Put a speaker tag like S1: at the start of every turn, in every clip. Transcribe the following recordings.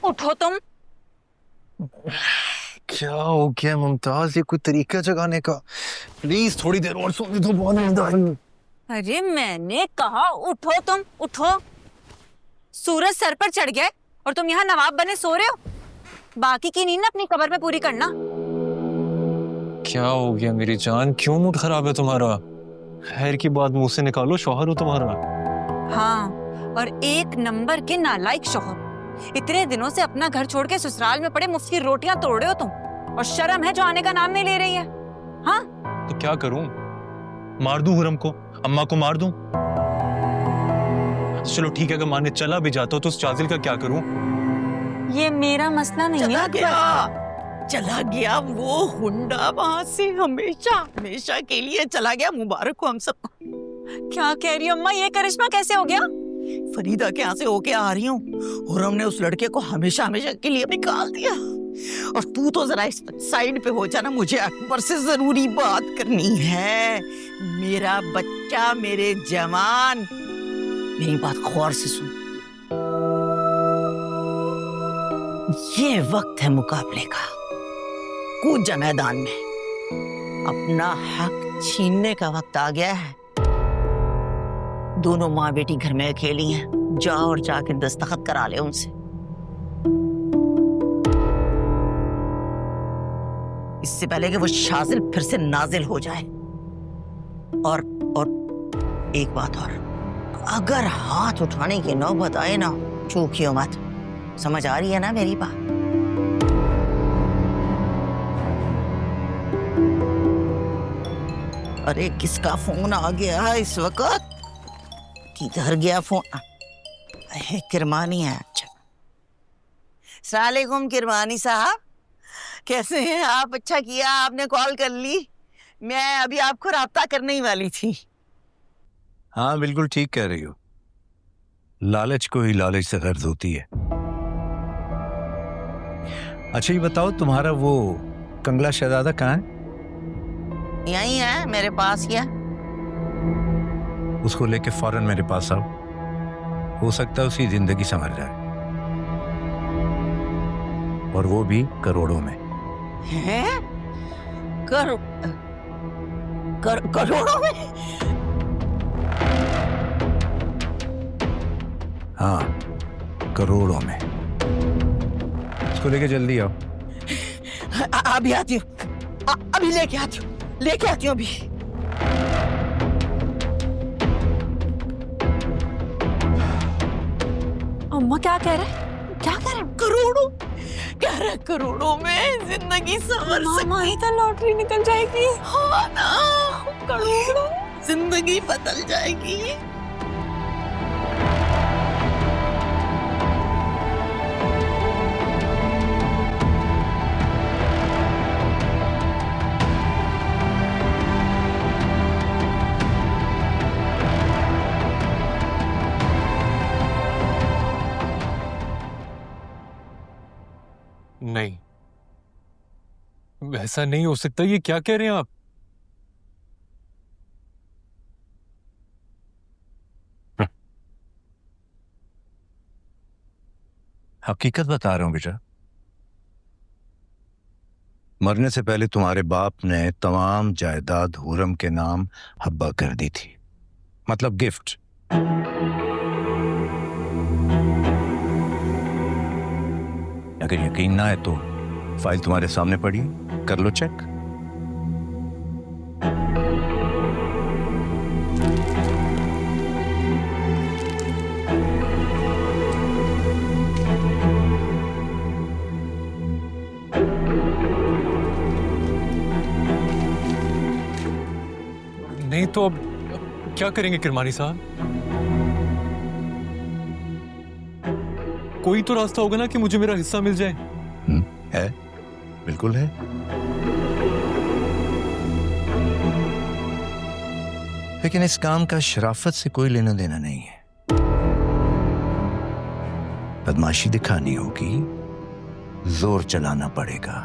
S1: उठो तुम।
S2: क्या हो गया मुमताज, ये कोई तरीका जगाने का? प्लीज थोड़ी देर और सोने दो, बहुत नींद आ रही है।
S1: अरे मैंने कहा उठो तुम, उठो। सूरज सर पर चढ़ गया और तुम यहाँ नवाब बने सो रहे हो। बाकी की नींद अपनी कब्र में पूरी करना।
S2: क्या हो गया मेरी जान, क्यों मूड खराब है तुम्हारा? खैर की बात मुंह से निकालो, शौहर हो तुम्हारा।
S1: हाँ, और एक नंबर के नालायक शौहर। इतने दिनों से अपना घर छोड़ के ससुराल में पड़े मुफ्त की रोटियां तोड़ रहे हो तुम, और शर्म है जो आने का नाम नहीं ले रही है। हाँ
S2: तो क्या करूं? मार दूं हुरम को, अम्मा को मार दूं? चलो ठीक है, अगर मारने चला भी जाता हो तो उस चाजिल का क्या करूं?
S1: ये मेरा मसला नहीं है।
S3: चला गया वो हुंडा वहां से, हमेशा हमेशा के लिए चला गया। मुबारक हो हम सबको।
S1: क्या कह रही हो अम्मा, ये करिश्मा कैसे हो गया?
S3: फरीदा के यहाँ से होके आ रही हूँ और हमने उस लड़के को हमेशा हमेशा के लिए निकाल दिया। और तू तो जरा इस साइड पे हो जाना, मुझे अकबर से जरूरी बात करनी है। मेरा बच्चा, मेरे जवान, मेरी बात गौर से सुन। ये वक्त है मुकाबले का। कूद जा मैदान में, अपना हक छीनने का वक्त आ गया है। दोनों माँ बेटी घर में अकेली हैं, जाओ और जाके दस्तखत करा ले उनसे। इससे पहले कि वो शाजिल फिर से नाजिल हो जाए। और एक बात और, अगर हाथ उठाने की नौबत आए ना, चूकियो मत। समझ आ रही है ना मेरी बात? अरे किसका फोन आ गया है इस वक्त? किधर गया फोन? किरमानी है। अच्छा, सलामुअलैकुम किरमानी साहब, कैसे हैं आप? अच्छा किया आपने कॉल कर ली, मैं अभी आपको राब्ता करने ही वाली थी।
S4: हाँ बिल्कुल ठीक कह रही हो, लालच को ही लालच से गर्ज होती है। अच्छा ये बताओ, तुम्हारा वो कंगला शहजादा कहाँ है?
S3: यही है मेरे पास। क्या?
S4: उसको लेके फौरन मेरे पास आओ, हो सकता है उसकी जिंदगी संवर जाए, और वो भी करोड़ों में।
S3: हैं? करोड़ों में?
S4: हाँ करोड़ों में। उसको लेके जल्दी आओ।
S3: अभी आती हूँ, अभी लेके आती हूँ अभी।
S1: अम्मा क्या कह रहे हैं?
S3: करोड़ों कह रहे, करोड़ों में जिंदगी संवर
S1: हमारी तो लॉटरी निकल जाएगी।
S3: हाँ ना, करोड़ों जिंदगी बदल जाएगी।
S2: नहीं, वैसा नहीं हो सकता। ये क्या कह रहे हैं आप?
S4: हकीकत बता रहा हूं बेटा, मरने से पहले तुम्हारे बाप ने तमाम जायदाद हुरम के नाम हब्बा कर दी थी, मतलब गिफ्ट। अगर यकीन ना है तो फाइल तुम्हारे सामने पड़ी, कर लो चेक।
S2: नहीं तो अब क्या करेंगे किरमानी साहब? कोई तो रास्ता होगा ना कि मुझे मेरा हिस्सा मिल जाए।
S4: है, बिल्कुल है। लेकिन इस काम का शराफत से कोई लेना देना नहीं है। बदमाशी दिखानी होगी, जोर चलाना पड़ेगा।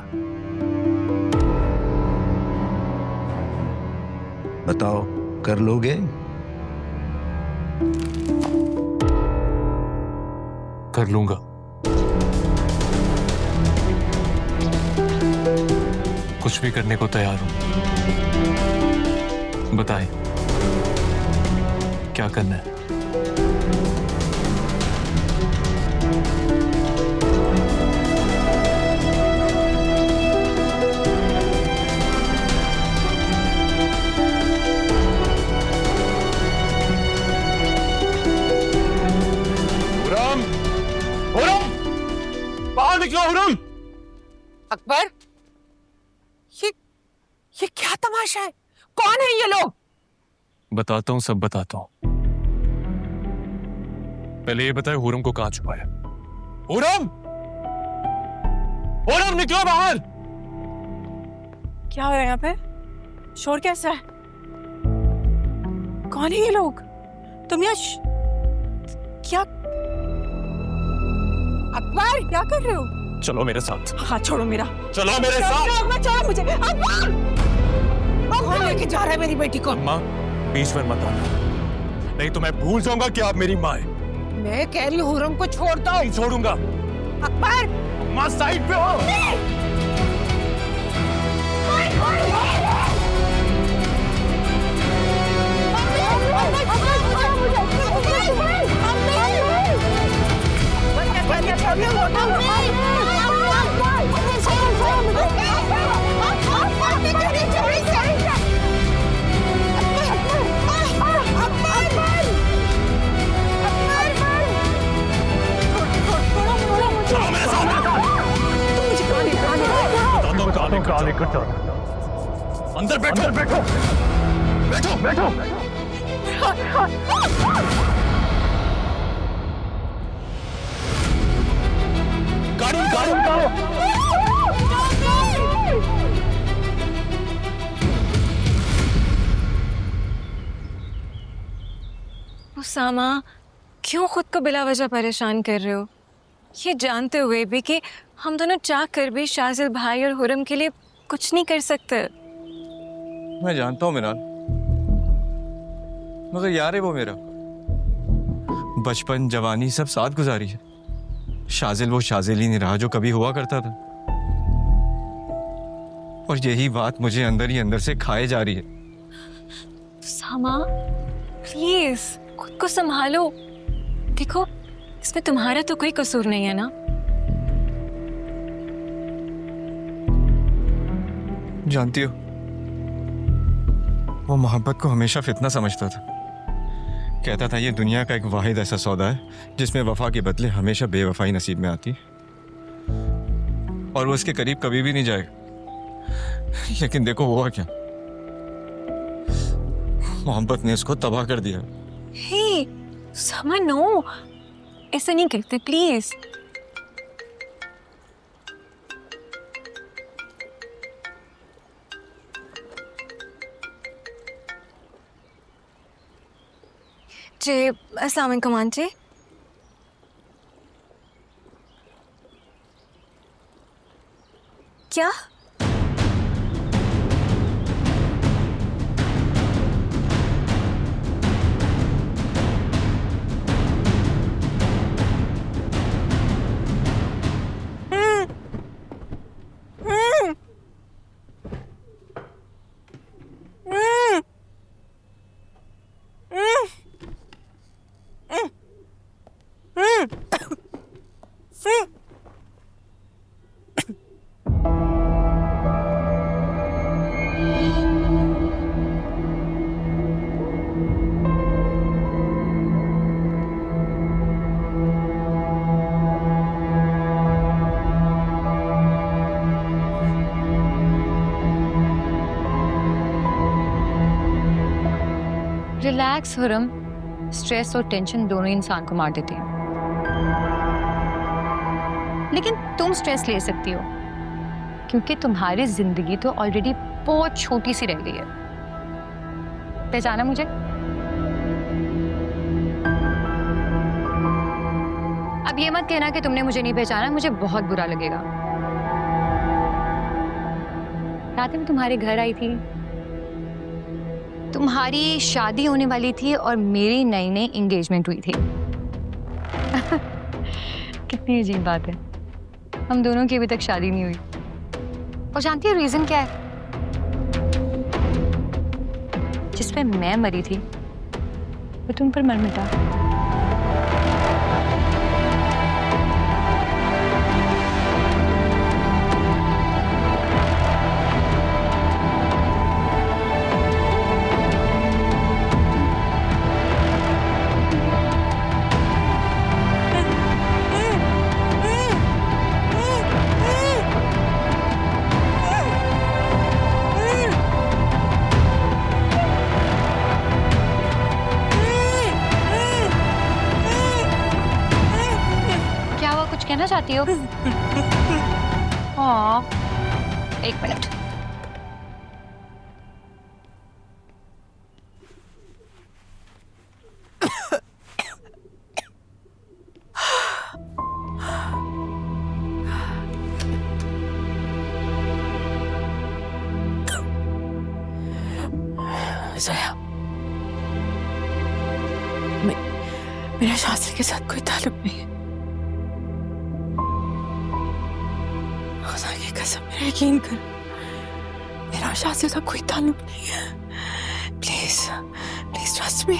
S4: बताओ, कर लोगे?
S2: कर लूंगा। कुछ भी करने को तैयार हूं। बताएं क्या करना है।
S5: बाहर निकलो हुरम।
S3: अकबर, ये क्या तमाशा है? कौन है ये लोग?
S2: बताता हूं, सब बताता हूं। पहले ये बताए हुरम को कहां छुपाया। हुरम, हुरम निकलो बाहर।
S6: क्या हो रहा है यहाँ पे? शोर कैसा है? कौन है ये लोग? तुम यहाँ क्या अकबर क्या कर रहे हो?
S2: चलो मेरे साथ।
S6: हाँ छोड़ो मेरा।
S2: चलो मेरे साथ।
S6: अकबर छोड़ो मुझे। अकबर!
S3: कौन लेके जा रहा है मेरी बेटी को?
S2: अम्मा बीच में मत आना, नहीं तो मैं भूल जाऊंगा कि आप मेरी माँ है।
S3: मैं कह रही हूँ हुरम को छोड़ दो।
S2: नहीं छोड़ूंगा।
S3: अकबर,
S2: अम्मा साइड पे हो। अंदर बैठो, बैठो, बैठो, बैठो। गाड़ी उतारो।
S6: उसामा, क्यों खुद को बिला वजह परेशान कर रहे हो? ये जानते हुए भी कि हम दोनों चाह कर भी शाजिल भाई और हुरम के लिए कुछ नहीं कर सकते।
S2: मैं जानता हूँ मिनाल, मगर यार है वो मेरा। बचपन जवानी सब साथ गुजारी है। शाजिल वो शाजिल ही नहीं रहा जो कभी हुआ करता था, और यही बात मुझे अंदर ही अंदर से खाए जा रही है।
S6: उसामा प्लीज खुद को संभालो। देखो इसमें तुम्हारा तो कोई कसूर नहीं है ना।
S2: जानती हो, वो मोहब्बत को हमेशा फितना समझता था। कहता था ये दुनिया का एक वाहिद ऐसा सौदा है जिसमें वफा के बदले हमेशा बेवफाई नसीब में आती, और वो इसके करीब कभी भी नहीं जाएगा। लेकिन देखो हुआ क्या, मोहब्बत ने इसको तबाह कर दिया।
S6: हे उसामा नो, ऐसा नहीं करते प्लीज। जी अस्सलाम वालेकुम आंटी। क्या?
S7: रिलैक्स हुरम, स्ट्रेस और टेंशन दोनों इंसान को मार देते हैं, लेकिन तुम स्ट्रेस ले सकती हो क्योंकि तुम्हारी जिंदगी तो ऑलरेडी बहुत छोटी सी रह गई है। पहचाना मुझे? अब ये मत कहना कि तुमने मुझे नहीं पहचाना, मुझे बहुत बुरा लगेगा। रात में तुम्हारे घर आई थी, तुम्हारी शादी होने वाली थी और मेरी नई नई एंगेजमेंट हुई थी। कितनी अजीब बात है, हम दोनों की अभी तक शादी नहीं हुई। और जानती है रीजन क्या है? जिसपे मैं मरी थी वो तुम पर मर मिटा। कुछ कहना चाहती हो? हाँ, एक मिनट।
S6: ज़ोया, मेरा शास्त्री के साथ कोई ताल्लुक नहीं है। खुदा की कसम, मेरा यकीन कर, मेरा शास्त्री से कोई ताल्लुक नहीं है। Please please trust me,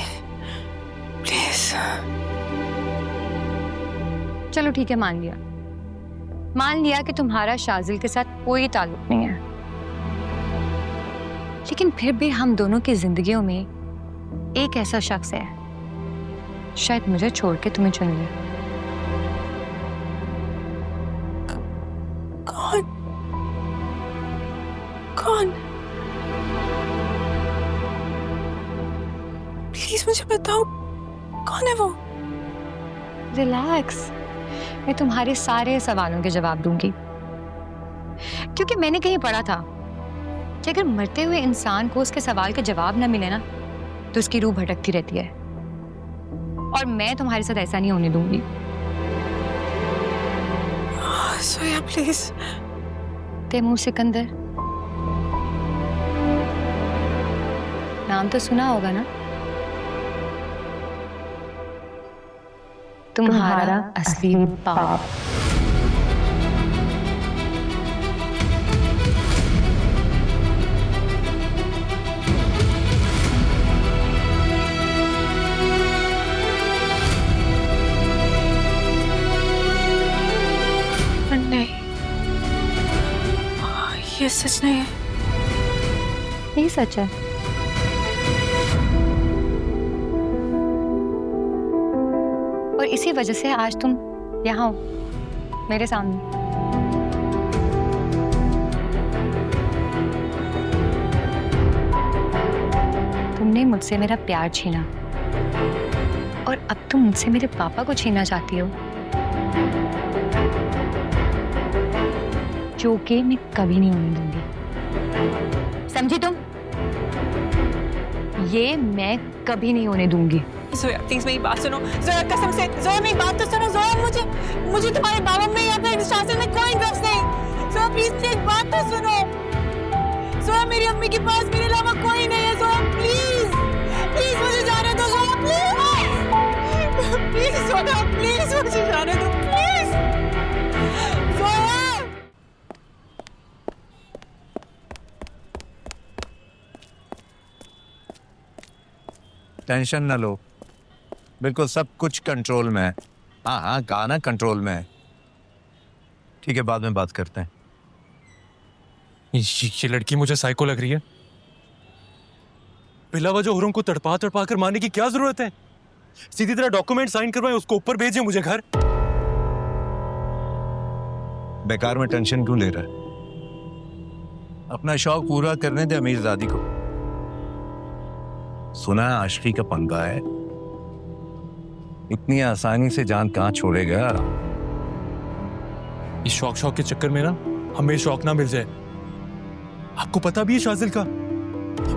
S6: please.
S7: चलो ठीक है, मान लिया कि तुम्हारा शाजिल के साथ कोई ताल्लुक नहीं है, लेकिन फिर भी हम दोनों की जिंदगियों में एक ऐसा शख्स है शायद मुझे छोड़ के तुम्हें चुन ले।
S6: कौन? प्लीज मुझे बताओ, कौन है वो?
S7: रिलैक्स, मैं तुम्हारे सारे सवालों के जवाब दूंगी, क्योंकि मैंने कहीं पढ़ा था कि अगर मरते हुए इंसान को उसके सवाल का जवाब ना मिले ना तो उसकी रूह भटकती रहती है, और मैं तुम्हारे साथ ऐसा नहीं होने दूंगी।
S6: ज़ोया प्लीज।
S7: तैमूर सिकंदर, नाम तो सुना होगा ना? तुम्हारा असली बाप।
S6: नहीं, ये सच नहीं है।
S7: ये सच है। और इसी वजह से आज तुम यहाँ हो मेरे सामने। तुमने मुझसे मेरा प्यार छीना और अब तुम मुझसे मेरे पापा को छीनना चाहती हो, जो कि मैं कभी नहीं होने दूंगी। समझी तुम? ये मैं कभी नहीं होने दूंगी।
S6: ज़ोया प्लीज मेरी बात सुनो। ज़ोया कसम से, ज़ोया मेरी बात तो सुनो। ज़ोया मुझे तुम्हारे बाबा में या फिर शास्त्री में कोई इंटरेस्ट नहीं। ज़ोया प्लीज एक बात तो सुनो। ज़ोया मेरी अम्मी के पास मेरे अलावा कोई नहीं है। ज़ोया प्लीज प्लीज मुझे जाने दो। Zoya please please. Zoya please मुझे जाने दो प्लीज। ज़ोया
S4: टेंशन ना लो, बिल्कुल सब कुछ कंट्रोल में है। हाँ, कहा ना कंट्रोल में है। ठीक है, बाद में बात करते हैं।
S2: ये लड़की मुझे साइको लग रही है। बिलावजह हुरम को तड़पा कर मारने की क्या जरूरत है? सीधी तरह डॉक्यूमेंट साइन करवाएं, उसको ऊपर भेजें, मुझे घर।
S4: बेकार में टेंशन क्यों ले रहा है? अपना शौक पूरा करने दे अमीरजादी को। सुना है आशिकी का पंगा है, इतनी आसानी से जान कहां छोड़ेगा।
S2: इस शौक के चक्कर में ना हमें शौक ना मिल जाए। आपको पता भी है शाजिल का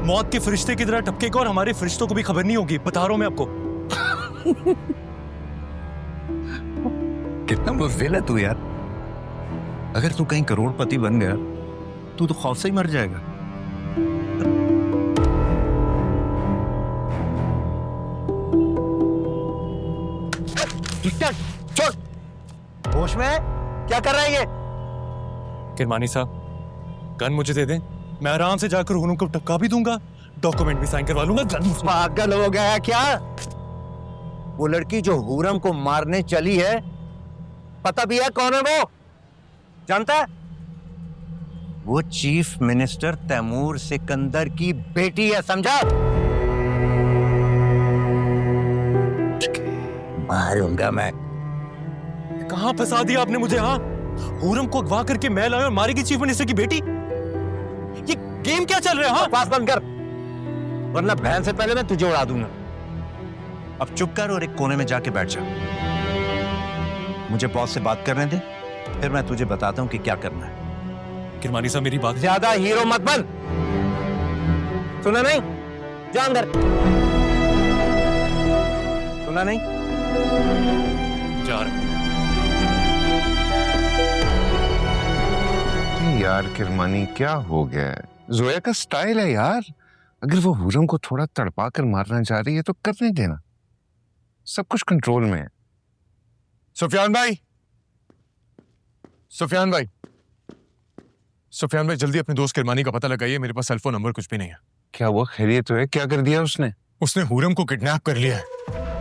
S2: मौत के फरिश्ते की तरह टपकेगा और हमारे फरिश्तों को भी खबर नहीं होगी। बता रहा हूं मैं आपको।
S4: कितना बुज़दिल है तू यार। अगर तू कहीं करोड़पति बन गया तू तो खौफ से ही मर जाएगा। छोड़, होश में क्या कर रहा है ये?
S2: किरमानी साहब, गन मुझे दे दें, मैं आराम से जाकर हुरम को टपका भी दूंगा, डॉक्यूमेंट भी साइन करवा लूंगा। गन
S4: पागल हो गया है क्या? वो लड़की जो हुरम को मारने चली है, पता भी है कौन है वो? जानता है? वो चीफ मिनिस्टर तैमूर सिकंदर की बेटी है, समझा? मारूंगा मैं।
S2: कहां फंसा दिया आपने मुझे? हाँ, हुरम को अगवा करके मैं लाया और मारेगी चीफ मिनिस्टर की बेटी? ये गेम क्या चल रहा है? हाँ,
S4: पास बंद कर, वरना बहन से पहले मैं तुझे उड़ा दूंगा। अब चुप कर और एक कोने में जाके बैठ जा। मुझे बॉस से बात करने दे, फिर मैं तुझे बताता हूं कि क्या करना है।
S2: किरमानी साहब मेरी बात,
S4: ज्यादा हीरो मत बन, सुना नहीं? जा अंदर। सुना नहीं?
S2: जा रहा।
S5: यार किरमानी क्या हो गया है? जोया का स्टाइल है यार, अगर वो हुरम को थोड़ा तड़पा कर मारना चाह रही है तो करने देना, सब कुछ कंट्रोल में है।
S2: सुफियान भाई, सुफियान भाई, सुफियान भाई जल्दी अपने दोस्त किरमानी का पता लगाइए, मेरे पास सेलफोन नंबर कुछ भी नहीं है।
S5: क्या वो खैरियत तो है? क्या कर दिया उसने?
S2: उसने हुरम को किडनैप कर लिया है।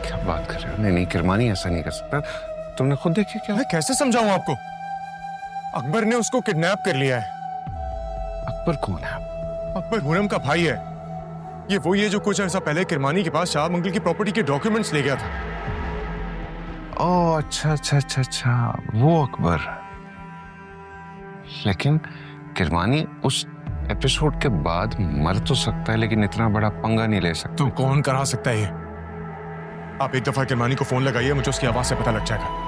S5: क्या बात कर रहे हो? नहीं नहीं किरमानी ऐसा नहीं कर सकता, तुमने खुद देखा क्या?
S2: मैं कैसे समझाऊं आपको? अकबर ने उसको किडनैप कर लिया है।
S5: अकबर कौन है?
S2: अकबर हुरम का भाई है। ये वही है जो कुछ ऐसा पहले किरमानी के पास शाह मंगल की प्रॉपर्टी के डॉक्यूमेंट्स ले गया था।
S5: ओह अच्छा अच्छा अच्छा अच्छा, वो अकबर। लेकिन किरमानी उस एपिसोड के बाद मर तो सकता है, लेकिन इतना बड़ा पंगा नहीं ले सकता।
S2: तो कौन करा सकता है ये? आप एक दफा किरमानी को फोन लगाइए, मुझे उसकी आवाज से पता लग जाएगा।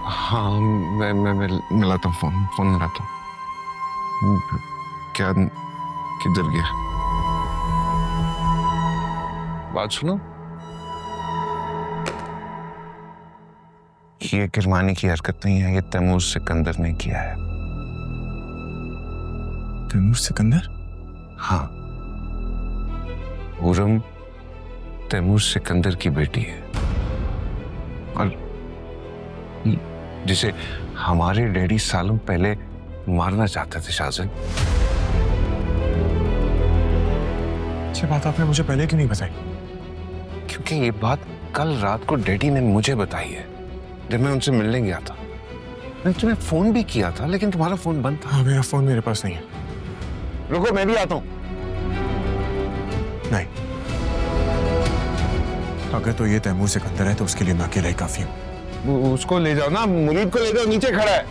S5: हाँ मैं मिलाता हूँ, फोन मिलाता हूँ। क्या किधर गया? बात सुनो, ये किरमानी की हरकत नहीं है, ये तैमूर सिकंदर ने किया है।
S2: तैमूर सिकंदर?
S5: हाँ, हुरम तैमूर सिकंदर की बेटी है और जिसे हमारे डैडी सालों पहले मारना चाहते थे। शाहजन,
S2: ये बात आपने मुझे पहले क्यों नहीं बताई?
S5: क्योंकि ये बात कल रात को डैडी ने मुझे बताई है जब मैं उनसे मिलने गया था। मैंने तुम्हें फोन भी किया था, लेकिन तुम्हारा फोन बंद था।
S2: हाँ, मेरा फोन मेरे पास नहीं है।
S5: रुको, मैं भी आता हूं।
S2: नहीं, अगर तो ये तैमूर सिकंदर है तो उसके लिए मैं अकेला ही काफी हूँ।
S5: उसको ले जाओ ना, मुरीद को ले जाओ, नीचे खड़ा है।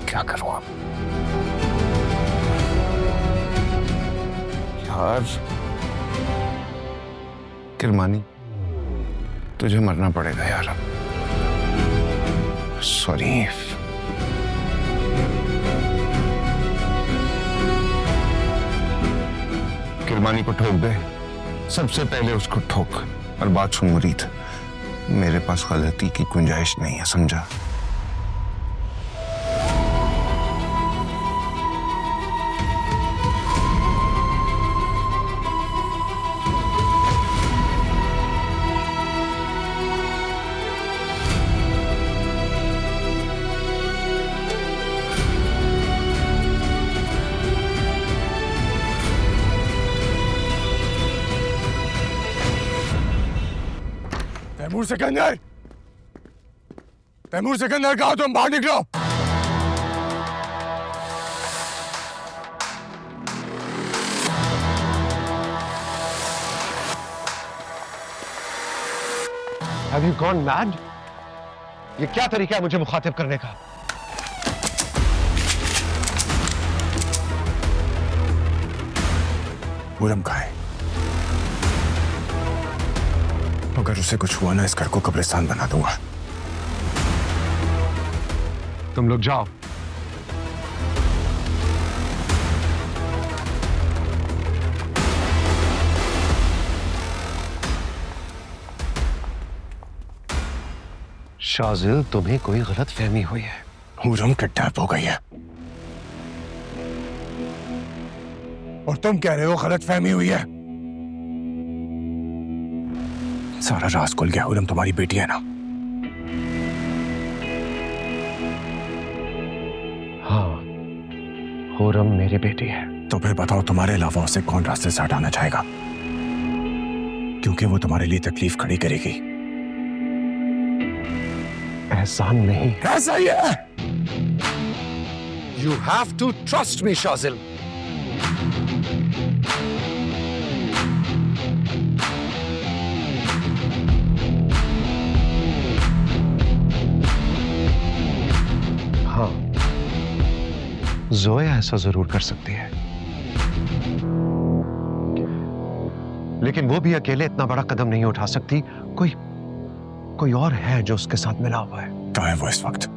S5: क्या करूं अब यार? किरमानी, तुझे मरना पड़ेगा यार अब। सॉरी। किरमानी को ठोक दे, सबसे पहले उसको ठोक। और बात सुन मुरीद, मेरे पास गलती की गुंजाइश नहीं है, समझा?
S2: तैमूर सिकंदर, तैमूर सिकंदर कहा? तुम बाहर निकलो।
S5: Have you gone mad? ये क्या तरीका है मुझे मुखातिब करने का?
S2: हुरम कहाँ है? अगर उसे कुछ हुआ ना, इस घर को कब्रिस्तान बना दूंगा।
S5: तुम लोग जाओ। शाजिल, तुम्हें कोई गलत फहमी हुई है।
S2: हुरम किडनैप हो गई है और तुम कह रहे हो गलत फहमी हुई है। सारा राज खुल गया। हुरम तुम्हारी बेटी है ना?
S5: हाँ, खुरम मेरी बेटी है।
S8: तो फिर बताओ तुम्हारे अलावा उसे कौन रास्ते से हटाना चाहेगा, क्योंकि वो तुम्हारे लिए तकलीफ खड़ी करेगी।
S5: एहसान नहीं।
S8: ऐसा ही है।
S5: You have to trust me, Shajil. हाँ, ज़ोया ऐसा जरूर कर सकती है, लेकिन वो भी अकेले इतना बड़ा कदम नहीं उठा सकती। कोई और है जो उसके साथ मिला हुआ है।
S8: कहाँ है वो इस वक्त?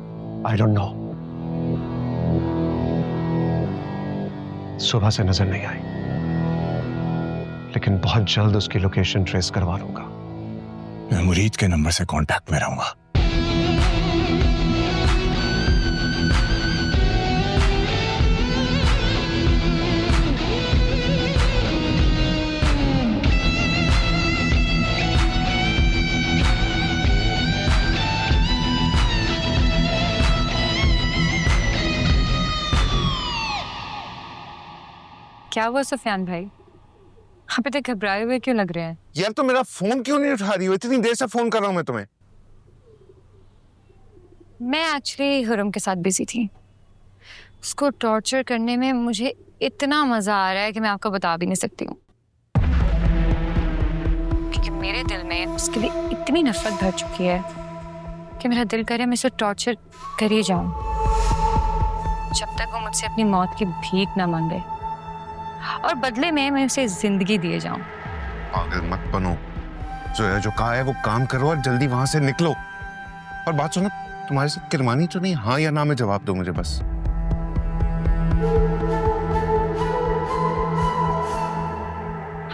S5: I don't know. सुबह से नजर नहीं आई, लेकिन बहुत जल्द उसकी लोकेशन ट्रेस करवा लूंगा।
S8: मैं मुरीद के नंबर से कांटेक्ट में रहूंगा।
S7: क्या हुआ सुफियान भाई, आप इतने घबराए हुए क्यों लग रहे हैं?
S5: यार तो मेरा फोन क्यों नहीं उठा रही हो? इतनी देर से फोन कर रहा हूं मैं तुम्हें।
S7: मैं एक्चुअली हुरम के साथ बिजी थी। उसको टॉर्चर करने में मुझे इतना मजा आ रहा है कि मैं आपको बता भी नहीं सकती हूँ, क्योंकि मेरे दिल में उसके लिए इतनी नफरत भर चुकी है कि मेरा दिल करे मैं उसे टॉर्चर कर ही जाऊं, जब तक वो मुझसे अपनी मौत की भीख ना मांगे और बदले में मैं उसे जिंदगी दिए जाऊं।
S5: पागल मत बनो जोया, जो कहा है वो काम करो और जल्दी वहां से निकलो। और बात सुनो, तुम्हारे साथ किरमानी तो नहीं? हाँ या ना में जवाब दो मुझे बस।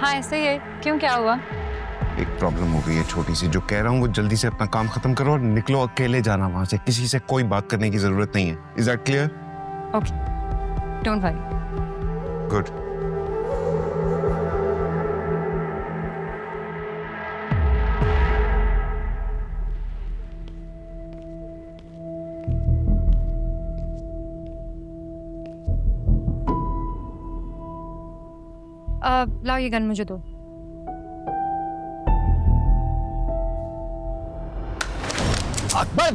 S7: हाँ ऐसे ही है। क्यों, क्या हुआ?
S5: एक प्रॉब्लम हो गई है छोटी सी, जो कह रहा हूँ वो जल्दी से अपना काम खत्म करो और निकलो। अकेले जाना वहां से, किसी से कोई बात करने की जरूरत नहीं है। Is that clear?
S7: Okay, don't worry.
S5: Good.
S7: लाओ ये गन मुझे दो।
S8: अकबर,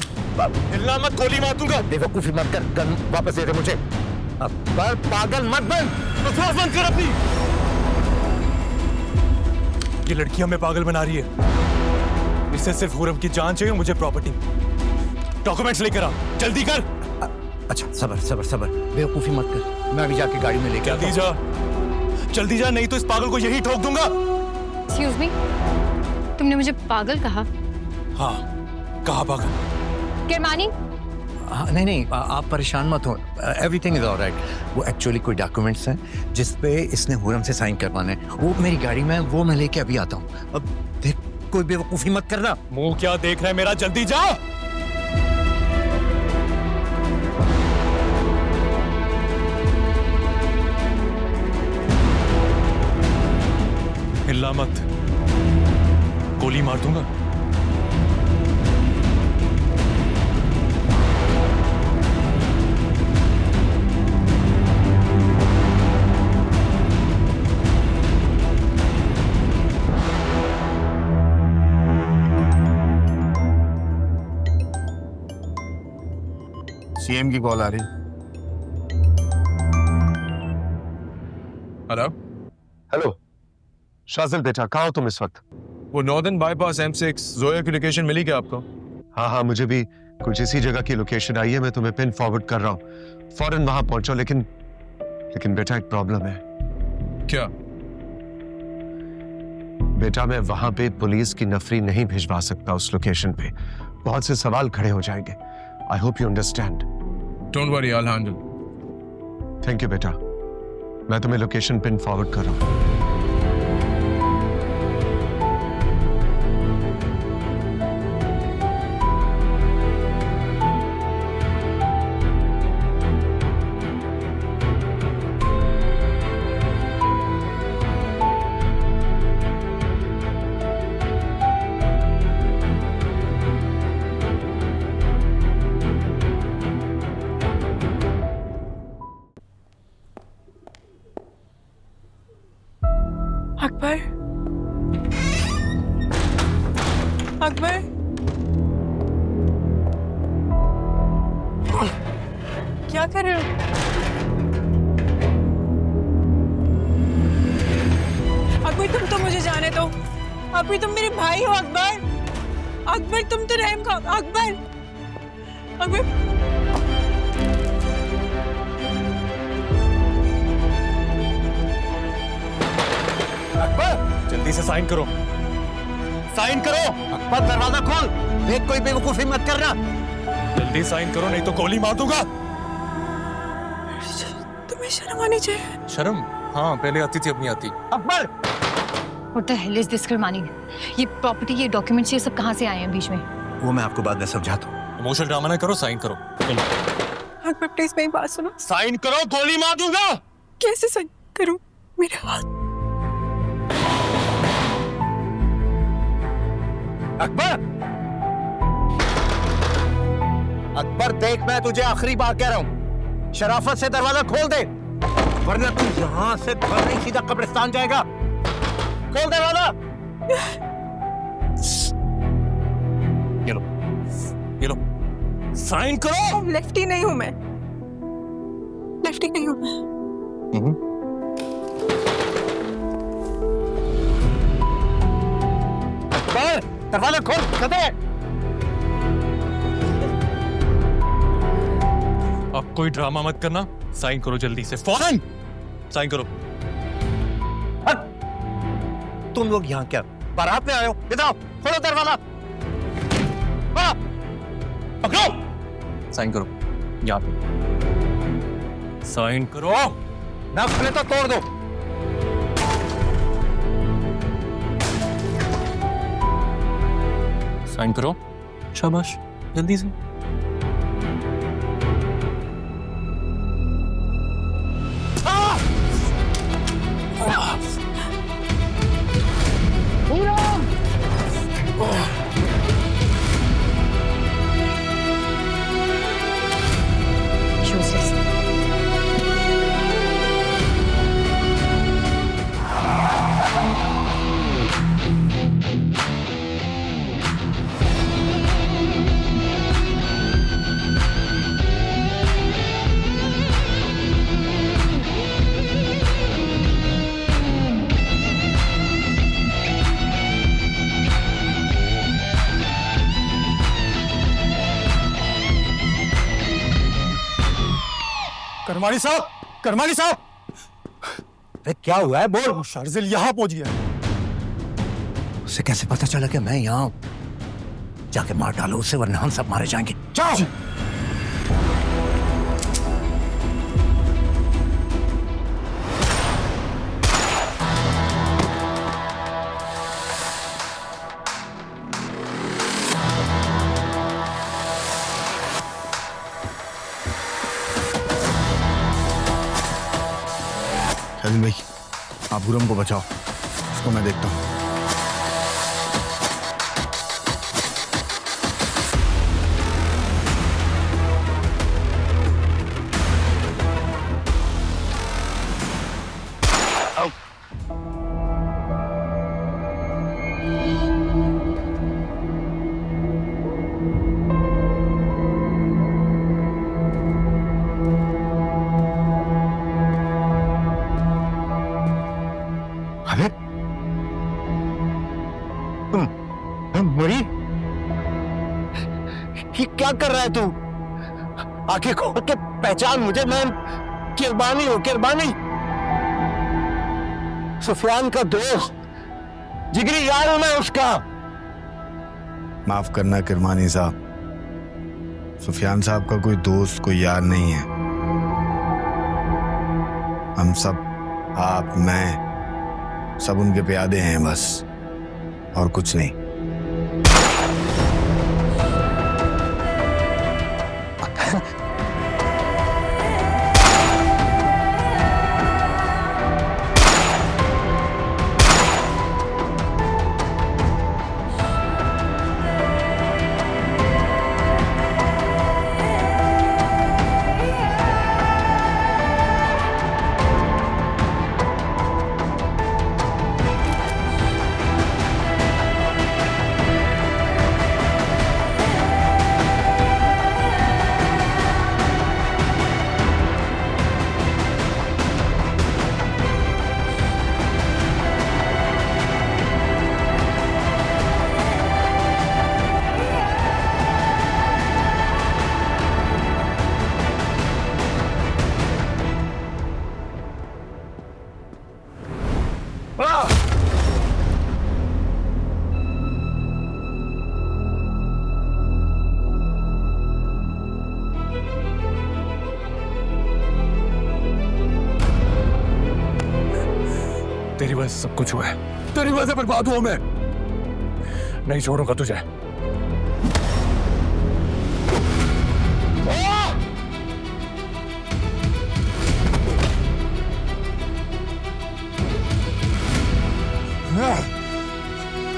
S2: हिलना मत, गोली मार दूंगा।
S8: बेवकूफी मत कर, गन वापस दे दे मुझे। अकबर पागल मत बन।
S2: तो सांस बंद कर अपनी। ये लड़की हमें पागल बना रही है। इससे सिर्फ हुरम की जान चाहिए, मुझे प्रॉपर्टी। डॉक्यूमेंट्स लेकर आ, जल्दी कर।
S8: अच्छा सबर सबर सबर, बेवकूफी मत कर। मैं अभी जाके गाड़ी में लेके आता हूं।
S2: जल्दी जा, नहीं तो इस पागल को यही ठोक दूंगा।
S7: एक्सक्यूज मी, तुमने मुझे पागल कहा?
S2: हाँ, कहा पागल।
S7: किरमानी?
S8: नहीं नहीं, आप परेशान मत हो। Everything is alright. वो एक्चुअली कोई डॉक्यूमेंट्स हैं जिस पे इसने हुरम से साइन करवाने हैं। वो मेरी गाड़ी में है, वो मैं लेके अभी आता हूँ। अब देख, कोई बेवकूफी मत करना।
S2: मुंह क्या देख रहा है मेरा, जल्दी जा। हिलना मत, गोली मार दूंगा।
S5: सीएम की कॉल आ रही।
S9: हेलो
S5: हेलो शाजिल बेटा, कहाँ हो तुम इस वक्त?
S9: वो नॉर्दर्न बाईपास M6 जोया की लोकेशन मिली क्या आपको?
S5: हाँ हाँ, मुझे भी कुछ इसी जगह की लोकेशन आई है। मैं तुम्हें पिन फॉरवर्ड कर रहा हूँ। फौरन वहां पहुंचो। लेकिन बेटा एक प्रॉब्लम है।
S9: क्या?
S5: बेटा मैं वहां पे पुलिस की नफरी नहीं भिजवा सकता उस लोकेशन पे। बहुत से सवाल खड़े हो जाएंगे। I hope you understand.
S9: Don't worry, I will handle.
S5: Thank you बेटा। मैं तुम्हें लोकेशन पिन फॉरवर्ड कर रहा हूँ।
S6: अकबर, क्या कर रहे हो? अकबर तुम तो मुझे जाने दो, अभी तुम मेरे भाई हो अकबर। अकबर तुम तो रहम खाओ अकबर। अकबर
S2: अकबर जल्दी से साइन करो, साइन करो।
S4: अकबर दरवाजा खोल, देख कोई बेवकूफी मत करना।
S2: जल्दी साइन करो नहीं तो गोली मार दूंगा।
S6: तुम्हें शर्म आनी चाहिए।
S2: शर्म? हाँ पहले आती थी अब नहीं आती।
S4: Akbar
S7: What the hell is this करमानी? ये प्रॉपर्टी, ये डॉक्यूमेंट्स, ये सब कहाँ से आए हैं बीच में?
S8: वो मैं आपको बाद में समझाता हूँ।
S2: इमोशनल ड्रामा ना करो, साइन करो।
S6: अकबर प्लीज मेरी बात सुनो।
S2: साइन करो, गोली मार दूंगा।
S6: कैसे साइन करूं? मेरे हाथ।
S4: अकबर अकबर देख, मैं तुझे आखिरी बार कह रहा हूं, शराफत से दरवाजा खोल दे वरना तू यहां से घर नहीं सीधा कब्रिस्तान जाएगा। खोल दरवाजा।
S2: ये लो, साइन करो।
S6: लेफ्टी नहीं हूं मैं, लेफ्टी नहीं हूं मैं।
S4: अकबर दरवाजा खोल, कदे।
S2: अब कोई ड्रामा मत करना, साइन करो जल्दी से, फौरन साइन करो।
S4: तुम लोग यहाँ क्या बारात में आए हो? इधर आओ, खोलो दरवाजा। पकड़ो।
S2: साइन करो, यहाँ पे साइन करो।
S4: ना खुले तो तोड़ दो।
S2: साइन करो, शाबाश, जल्दी से।
S7: Useless.
S2: करमानी साहब, करमानी साहब,
S4: अरे क्या हुआ है? बोल।
S2: शार्जिल यहाँ पहुंच गया।
S8: उसे कैसे पता चला कि मैं यहाँ हूं? जाके मार डालो उसे वरना हम सब मारे जाएंगे।
S4: जाओ।
S10: शाजिल भाई, आप हुरम को बचाओ, उसको मैं देखता हूँ।
S4: मरी? ये क्या कर रहा है तू? आंखें खोल के पहचान मुझे, मैं किरबानी हूं, किरबानी, सुफियान का दोस्त, जिगरी यार हूं मैं उसका।
S10: माफ करना किरमानी साहब, सुफियान साहब का कोई दोस्त, कोई यार नहीं है। हम सब, आप, मैं, सब उनके प्यादे हैं बस, और कुछ नहीं।
S2: वजह से सब कुछ हुआ है, तेरी वजह से बर्बाद हुआ मैं। नहीं छोड़ूंगा तुझे।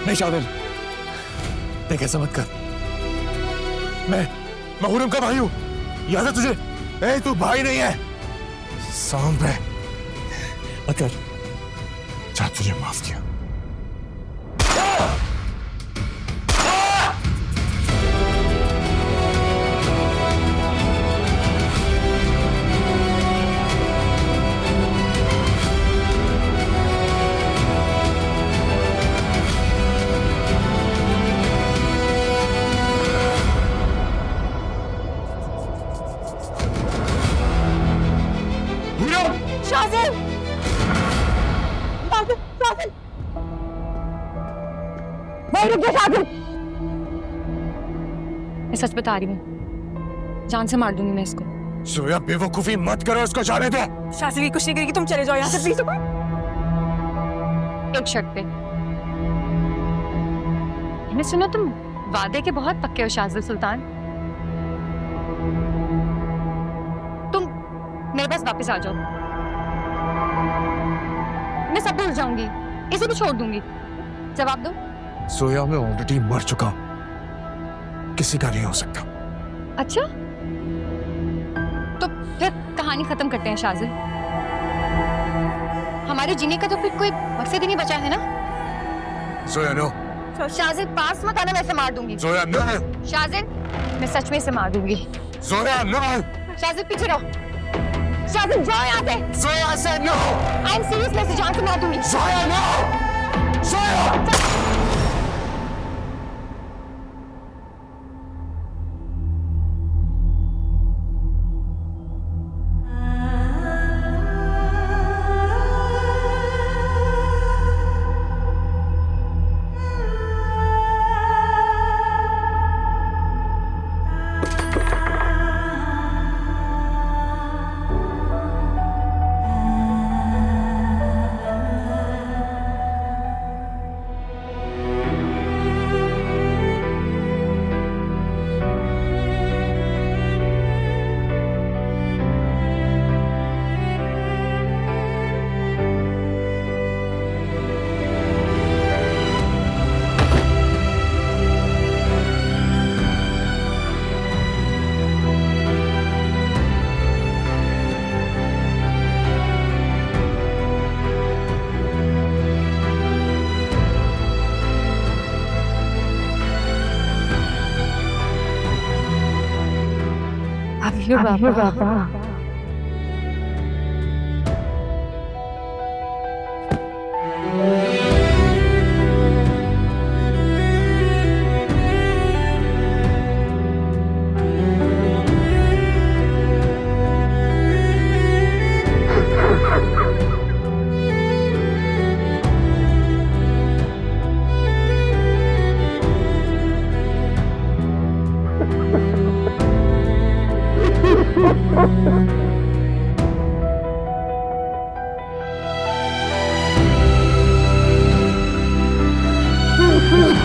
S2: नहीं शादिल, देख ऐसा मत कर। मैं हुरम का भाई हूं, याद है तुझे? ए, तू भाई नहीं है, सांप है। मत कर। जा, तुझे माफ किया।
S6: शाजिल! शाजिल! शाजिल! भाई रुक जा शाजिल!
S7: मैं सच बता रही हूँ, जान से मार दूंगी मैं इसको।
S2: जोया बेवकूफी मत करो, इसको जाने दो।
S6: शाजिल ये कुछ नहीं करेगी, तुम चले जाओ यहाँ से प्लीज।
S7: एक शर्त पे। मैंने सुना तुम वादे के बहुत पक्के हो शाजिल सुल्तान। तुम मेरे पास वापस आ जाओ, मैं सब भूल जाऊंगी, इसे भी छोड़ दूंगी। जवाब दो।
S2: जोया मैं ऑलरेडी मर चुका हूं, किसी का नहीं हो सकता।
S7: अच्छा, तो फिर कहानी खत्म करते हैं शाजिल। हमारे जीने का तो फिर कोई मकसद ही नहीं बचा है ना।
S2: जोया नो।
S7: शाजिल पास मत आना, मैं इसे मार दूंगी।
S2: जोया नो।
S7: शाजिल, मैं सच में इसे मार दूंगी।
S2: जोया नो।
S7: शाजिल पीछे रहो। शाजिल जाओ यहाँ से।
S2: जोया से नो।
S7: आई एम सीरियस, मैं इसे जान से मार दूंगी।
S2: जोया नो। जोया।
S7: बाबा।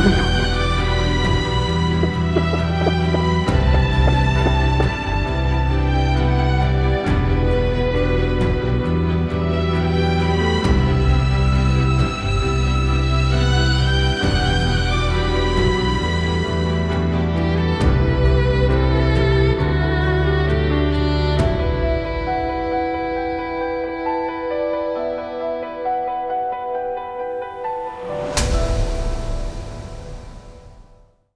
S6: शाजिल!